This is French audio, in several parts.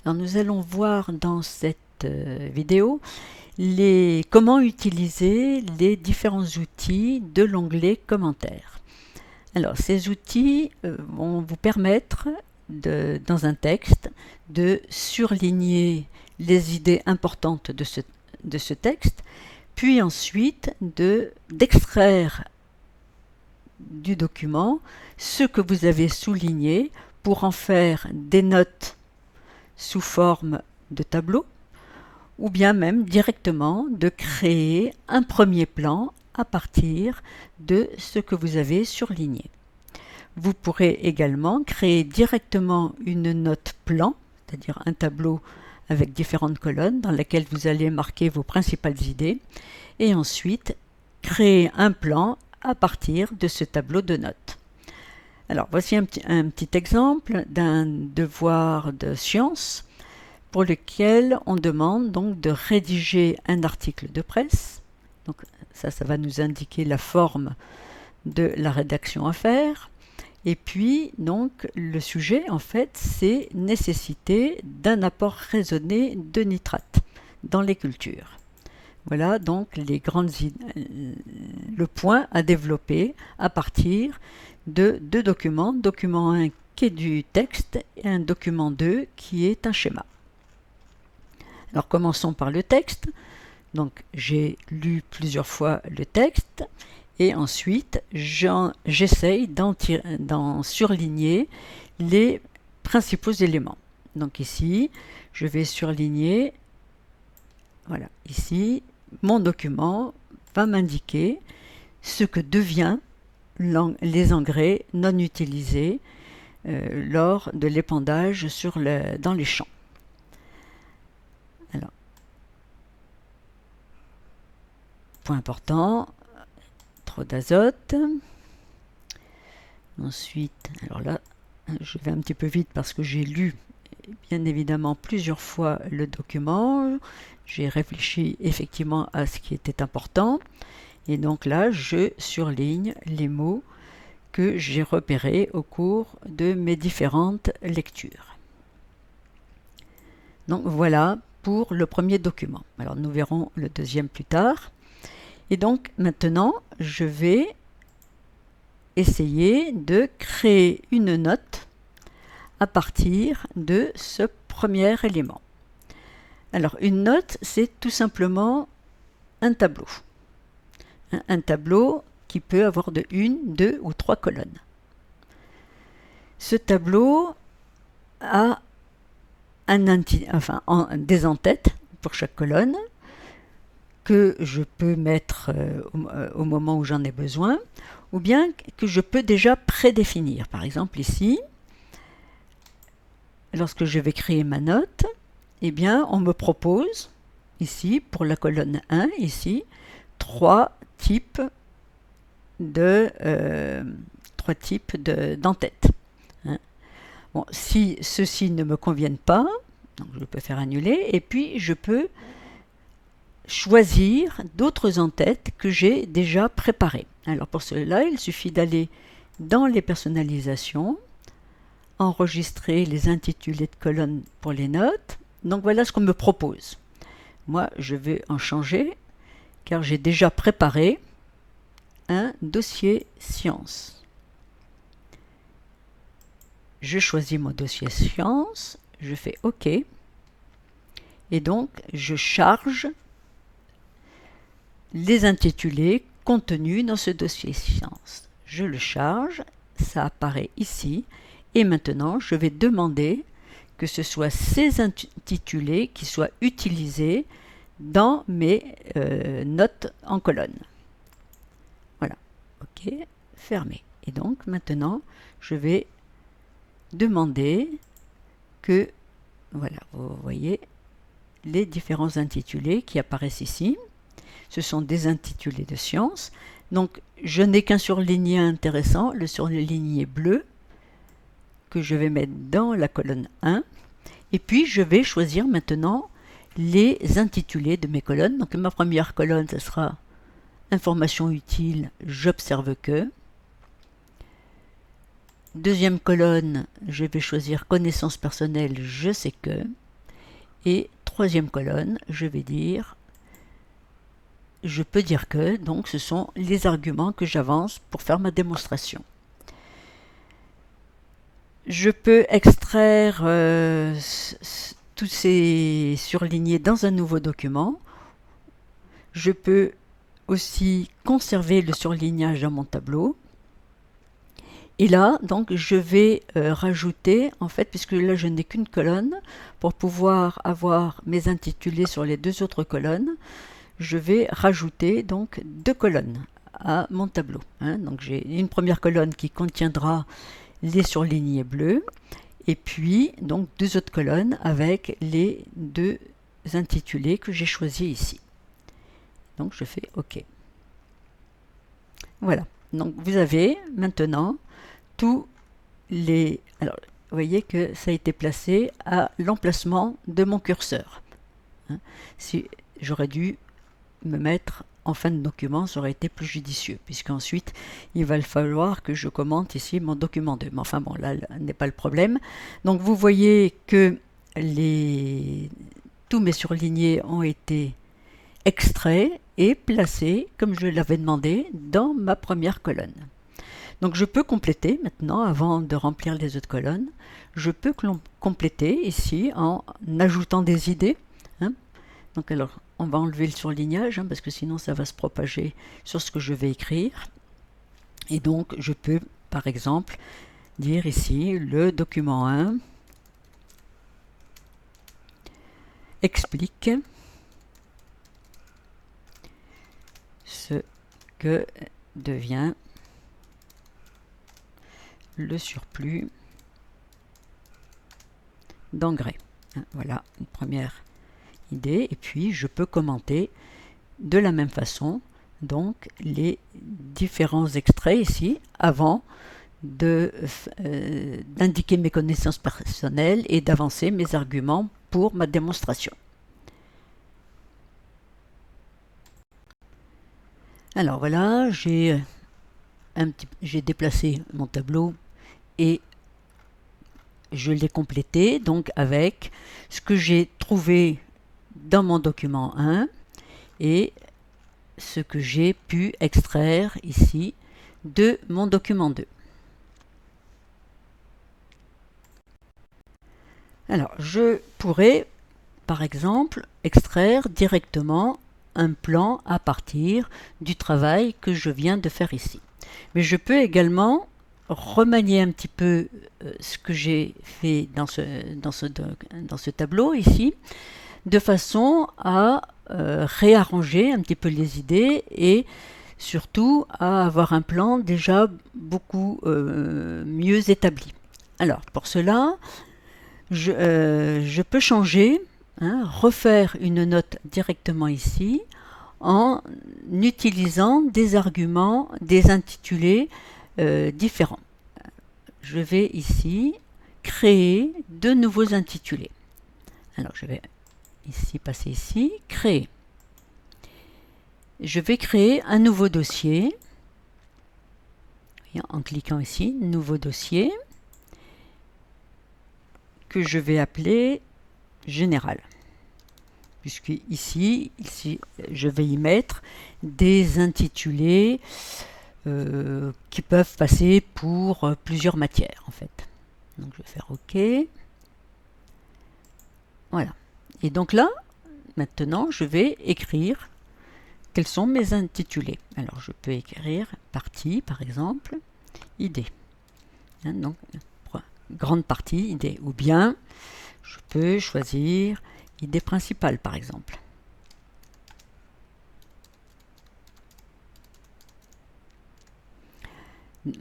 Alors nous allons voir dans cette vidéo comment utiliser les différents outils de l'onglet commentaires. Alors ces outils vont vous permettre dans un texte de surligner les idées importantes de ce texte, puis ensuite d'extraire du document ce que vous avez souligné pour en faire des notes sous forme de tableau, ou bien même directement de créer un premier plan à partir de ce que vous avez surligné. Vous pourrez également créer directement une note plan, c'est-à-dire un tableau avec différentes colonnes dans laquelle vous allez marquer vos principales idées, et ensuite créer un plan à partir de ce tableau de notes. Alors voici un petit exemple d'un devoir de sciences pour lequel on demande donc de rédiger un article de presse. Donc ça va nous indiquer la forme de la rédaction à faire. Et puis donc le sujet en fait c'est nécessité d'un apport raisonné de nitrate dans les cultures. Voilà donc le point à développer à partir de deux documents, document 1 qui est du texte et un document 2 qui est un schéma. Alors commençons par le texte. Donc j'ai plusieurs fois le texte et ensuite j'essaye d'en surligner les principaux éléments. Donc ici, je vais surligner, voilà, ici, mon document va m'indiquer ce que devient les engrais non utilisés lors de l'épandage dans les champs. Alors, point important, trop d'azote. Ensuite, alors là, je vais un petit peu vite parce que j'ai lu bien évidemment plusieurs fois le document. J'ai réfléchi effectivement à ce qui était important. Et donc là, je surligne les mots que j'ai repérés au cours de mes différentes lectures. Donc voilà pour le premier document. Alors nous verrons le deuxième plus tard. Et donc maintenant, je vais essayer de créer une note à partir de ce premier élément. Alors une note, c'est tout simplement un tableau. Un tableau qui peut avoir de 1, 2 ou 3 colonnes. Ce tableau a des en-têtes pour chaque colonne que je peux mettre au moment où j'en ai besoin, ou bien que je peux déjà prédéfinir. Par exemple ici, lorsque je vais créer ma note, eh bien on me propose ici pour la colonne 1 ici trois types d'entêtes. Hein. Bon, si ceux-ci ne me conviennent pas, donc je peux faire annuler, et puis je peux choisir d'autres en-têtes que j'ai déjà préparées. Alors pour cela, il suffit d'aller dans les personnalisations, enregistrer les intitulés de colonnes pour les notes. Donc voilà ce qu'on me propose. Moi, je vais en changer car j'ai déjà préparé un dossier sciences. Je choisis mon dossier sciences, je fais OK et donc je charge les intitulés contenus dans ce dossier sciences. Je le charge, ça apparaît ici et maintenant je vais demander que ce soit ces intitulés qui soient utilisés dans mes notes en colonne. Voilà, OK, fermé. Et donc maintenant, je vais demander que, voilà, vous voyez les différents intitulés qui apparaissent ici. Ce sont des intitulés de sciences. Donc, je n'ai qu'un surligné intéressant, le surligné bleu, que je vais mettre dans la colonne 1. Et puis, je vais choisir maintenant les intitulés de mes colonnes. Donc, ma première colonne, ce sera Information utile, j'observe que. Deuxième colonne, je vais choisir Connaissances personnelles, je sais que. Et troisième colonne, je peux dire que, donc ce sont les arguments que j'avance pour faire ma démonstration. Je peux extraire tous ces surlignés dans un nouveau document. Je peux aussi conserver le surlignage dans mon tableau. Et là, donc, je vais rajouter, en fait, puisque là, je n'ai qu'une colonne, pour pouvoir avoir mes intitulés sur les deux autres colonnes, je vais rajouter donc 2 colonnes à mon tableau. Donc, j'ai une première colonne qui contiendra les surlignés bleus, et puis donc 2 autres colonnes avec les 2 intitulés que j'ai choisis ici. Donc, je fais OK. Voilà. Donc, vous avez maintenant tous les... Alors, vous voyez que ça a été placé à l'emplacement de mon curseur. Si j'aurais dû me mettre en fin de document, ça aurait été plus judicieux, puisqu'ensuite, il va falloir que je commente ici mon document 2. Mais enfin bon, là n'est pas le problème. Donc, vous voyez que tous mes surlignés ont été extraits et placés, comme je l'avais demandé, dans ma première colonne. Donc je peux compléter maintenant, avant de remplir les autres colonnes, je peux compléter ici en ajoutant des idées. Donc alors, on va enlever le surlignage, parce que sinon ça va se propager sur ce que je vais écrire. Et donc je peux, par exemple, dire ici, le document 1 explique ce que devient le surplus d'engrais. Voilà une première idée. Et puis je peux commenter de la même façon donc les différents extraits ici avant d'indiquer mes connaissances personnelles et d'avancer mes arguments pour ma démonstration. Alors voilà, j'ai déplacé mon tableau et je l'ai complété donc avec ce que j'ai trouvé dans mon document 1 et ce que j'ai pu extraire ici de mon document 2. Alors, je pourrais, par exemple, extraire directement un plan à partir du travail que je viens de faire ici. Mais je peux également remanier un petit peu ce que j'ai fait dans ce tableau ici, de façon à réarranger un petit peu les idées et surtout à avoir un plan déjà beaucoup mieux établi. Alors, pour cela, je peux changer, refaire une note directement ici en utilisant des arguments, des intitulés différents. Je vais ici créer de nouveaux intitulés. Alors je vais ici passer ici, créer. Je vais créer un nouveau dossier en cliquant ici, nouveau dossier, que je vais appeler général. Puisque ici, je vais y mettre des intitulés qui peuvent passer pour plusieurs matières en fait. Donc je vais faire OK. Voilà. Et donc là, maintenant, je vais écrire quels sont mes intitulés. Alors je peux écrire partie par exemple, idée. Donc grande partie, idée. Ou bien je peux choisir idée principale par exemple.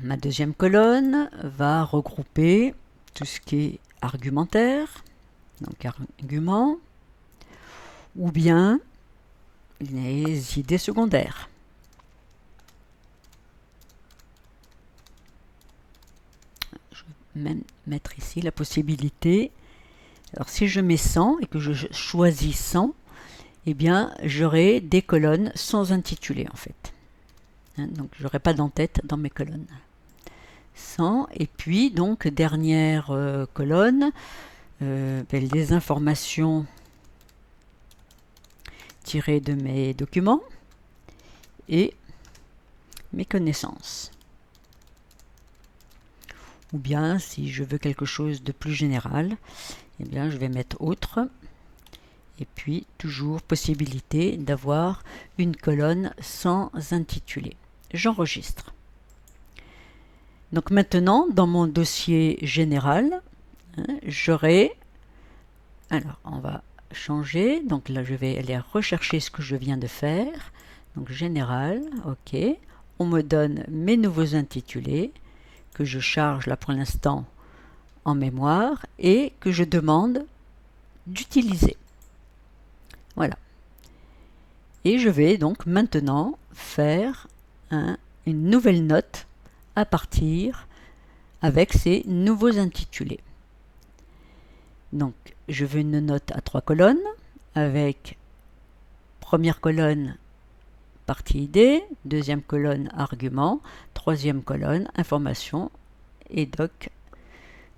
Ma deuxième colonne va regrouper tout ce qui est argumentaire, donc argument, ou bien les idées secondaires. Je vais même mettre ici la possibilité. Alors si je mets 100 et que je choisis 100, eh bien j'aurai des colonnes sans intitulé en fait. Donc je n'aurai pas d'en-tête dans mes colonnes. 100 et puis donc dernière colonne, les informations tirer de mes documents et mes connaissances. Ou bien, si je veux quelque chose de plus général, eh bien, je vais mettre autre. Et puis, toujours possibilité d'avoir une colonne sans intitulé. J'enregistre. Donc maintenant, dans mon dossier général, j'aurai... Alors, on va changer. Donc là, je vais aller rechercher ce que je viens de faire. Donc, général, OK. On me donne mes nouveaux intitulés que je charge là pour l'instant en mémoire et que je demande d'utiliser. Voilà. Et je vais donc maintenant faire une nouvelle note à partir avec ces nouveaux intitulés. Donc, je veux une note à 3 colonnes avec première colonne partie idée, deuxième colonne argument, troisième colonne information et doc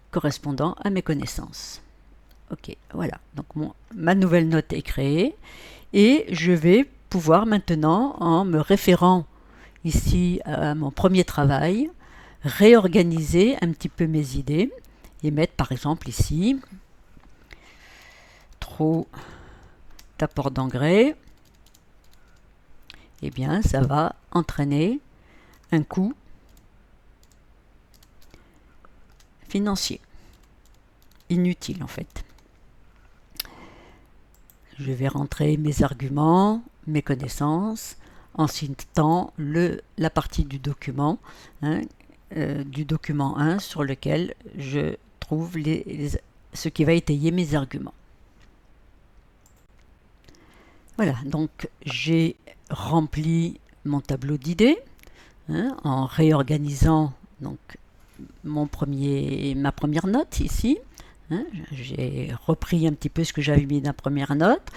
correspondant à mes connaissances. Ok, voilà. Donc ma nouvelle note est créée et je vais pouvoir maintenant, en me référant ici à mon premier travail, réorganiser un petit peu mes idées et mettre par exemple ici trop d'apport d'engrais. Eh bien, ça va entraîner un coût financier. Inutile en fait. Je vais rentrer mes arguments, mes connaissances, en citant la partie du document 1 sur lequel je trouve ce qui va étayer mes arguments. Voilà, donc j'ai rempli mon tableau d'idées en réorganisant donc, ma première note ici. J'ai repris un petit peu ce que j'avais mis dans la première note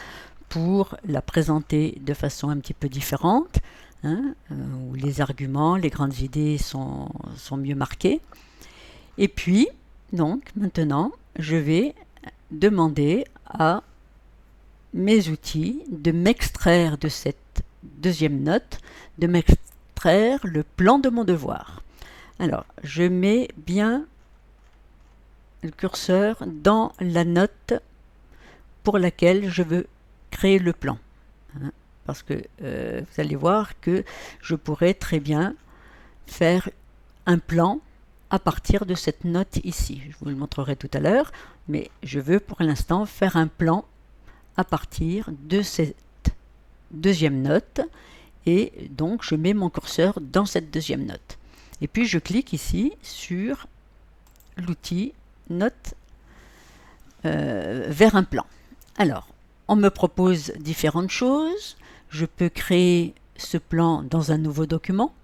pour la présenter de façon un petit peu différente, où les arguments, les grandes idées sont mieux marqués. Et puis, donc, maintenant, je vais demander à mes outils de m'extraire de cette deuxième note, de m'extraire le plan de mon devoir. Alors, je mets bien le curseur dans la note pour laquelle je veux créer le plan. Parce que vous allez voir que je pourrais très bien faire un plan à partir de cette note ici. Je vous le montrerai tout à l'heure, mais je veux pour l'instant faire un plan à partir de cette deuxième note et donc je mets mon curseur dans cette deuxième note. Et puis je clique ici sur l'outil note vers un plan. Alors, on me propose différentes choses. Je peux créer ce plan dans un nouveau document.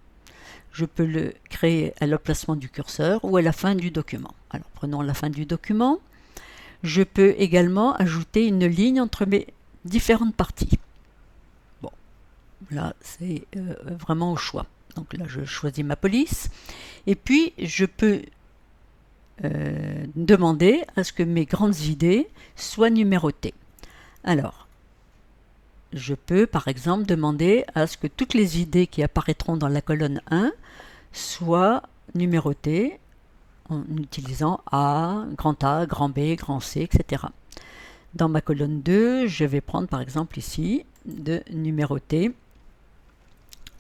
Je peux le créer à l'emplacement du curseur ou à la fin du document. Alors, prenons la fin du document. Je peux également ajouter une ligne entre mes différentes parties. Bon, là, c'est vraiment au choix. Donc là, je choisis ma police. Et puis, je peux demander à ce que mes grandes idées soient numérotées. Alors, je peux par exemple demander à ce que toutes les idées qui apparaîtront dans la colonne 1 soient numérotées en utilisant A, grand B, grand C, etc. Dans ma colonne 2, je vais prendre par exemple ici de numéroter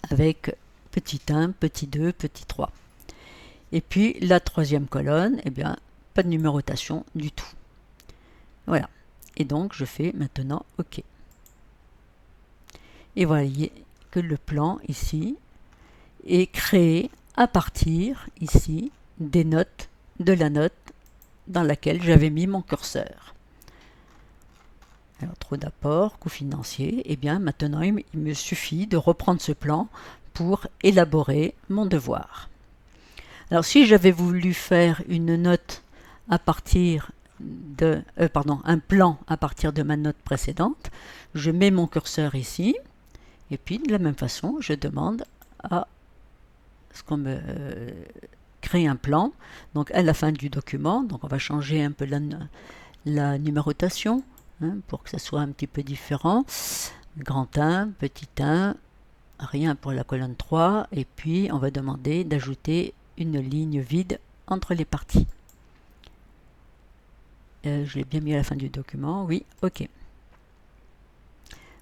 avec petit 1, petit 2, petit 3. Et puis la troisième colonne, eh bien, pas de numérotation du tout. Voilà. Et donc je fais maintenant OK. Et voyez que le plan ici est créé à partir ici des notes de la note dans laquelle j'avais mis mon curseur. Alors trop d'apport, coût financier, et bien maintenant il me suffit de reprendre ce plan pour élaborer mon devoir. Alors si j'avais voulu faire une note à partir de, un plan à partir de ma note précédente, je mets mon curseur ici, et puis de la même façon, je demande à ce qu'on me crée un plan. Donc à la fin du document, donc on va changer un peu la numérotation pour que ça soit un petit peu différent. grand 1, petit 1, rien pour la colonne 3, et puis on va demander d'ajouter une ligne vide entre les parties. Je l'ai bien mis à la fin du document, oui, ok.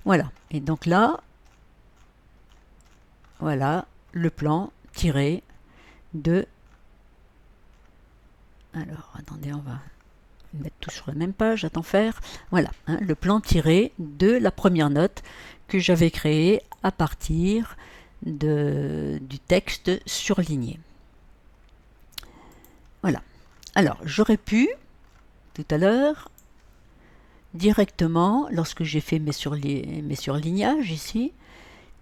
Voilà, et donc là, voilà le plan tiré de... Alors, attendez, on va mettre tout sur la même page, attends faire. Voilà, hein, le plan tiré de la première note que j'avais créée à partir du texte surligné. Voilà. Alors, j'aurais pu, tout à l'heure, directement, lorsque j'ai fait mes surlignages ici,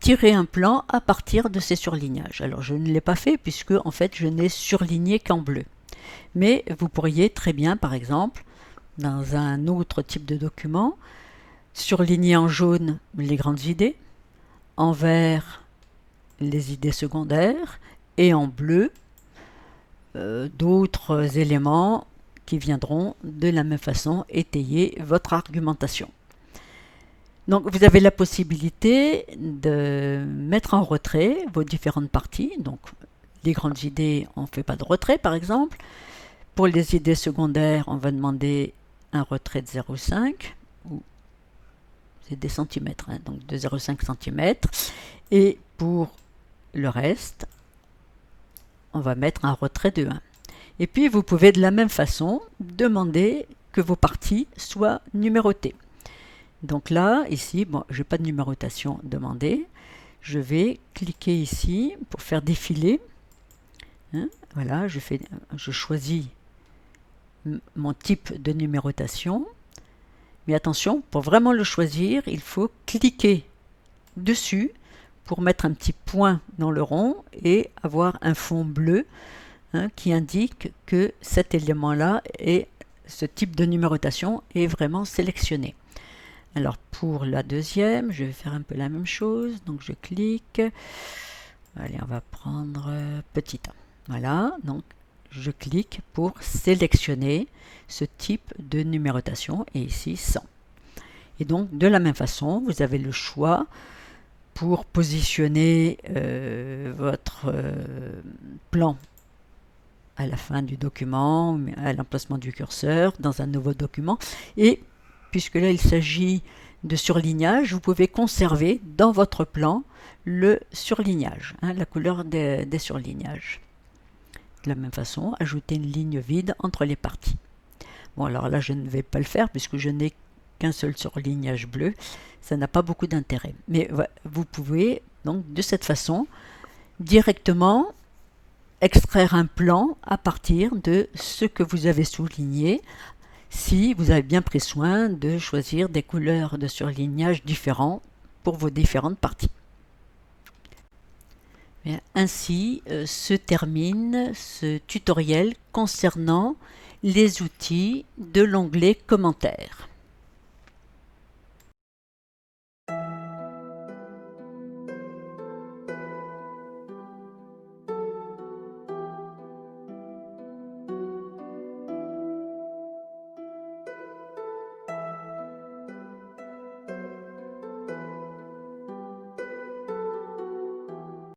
tirer un plan à partir de ces surlignages. Alors, je ne l'ai pas fait puisque, en fait, je n'ai surligné qu'en bleu. Mais vous pourriez très bien, par exemple, dans un autre type de document, surligner en jaune les grandes idées, en vert les idées secondaires et en bleu d'autres éléments qui viendront de la même façon étayer votre argumentation. Donc vous avez la possibilité de mettre en retrait vos différentes parties. Donc les grandes idées, on ne fait pas de retrait par exemple. Pour les idées secondaires, on va demander un retrait de 0,5 ou c'est des centimètres, hein, donc de 0,5 cm. Et pour le reste, on va mettre un retrait de 1. Et puis vous pouvez de la même façon demander que vos parties soient numérotées. Donc là, ici, bon, je n'ai pas de numérotation demandée. Je vais cliquer ici pour faire défiler. Hein, voilà, je choisis mon type de numérotation. Mais attention, pour vraiment le choisir, il faut cliquer dessus pour mettre un petit point dans le rond et avoir un fond bleu qui indique que cet élément-là et ce type de numérotation est vraiment sélectionné. Alors pour la deuxième, je vais faire un peu la même chose. Donc je clique. Allez, on va prendre petit 1. Voilà, donc je clique pour sélectionner ce type de numérotation et ici 100. Et donc de la même façon, vous avez le choix pour positionner votre plan à la fin du document, à l'emplacement du curseur, dans un nouveau document. Et puisque là il s'agit de surlignage, vous pouvez conserver dans votre plan le surlignage, hein, la couleur des surlignages. De la même façon, ajouter une ligne vide entre les parties. Bon, alors là je ne vais pas le faire puisque je n'ai qu'un seul surlignage bleu, ça n'a pas beaucoup d'intérêt. Mais vous pouvez donc de cette façon directement extraire un plan à partir de ce que vous avez souligné, si vous avez bien pris soin de choisir des couleurs de surlignage différents pour vos différentes parties. Bien, ainsi se termine ce tutoriel concernant les outils de l'onglet commentaires.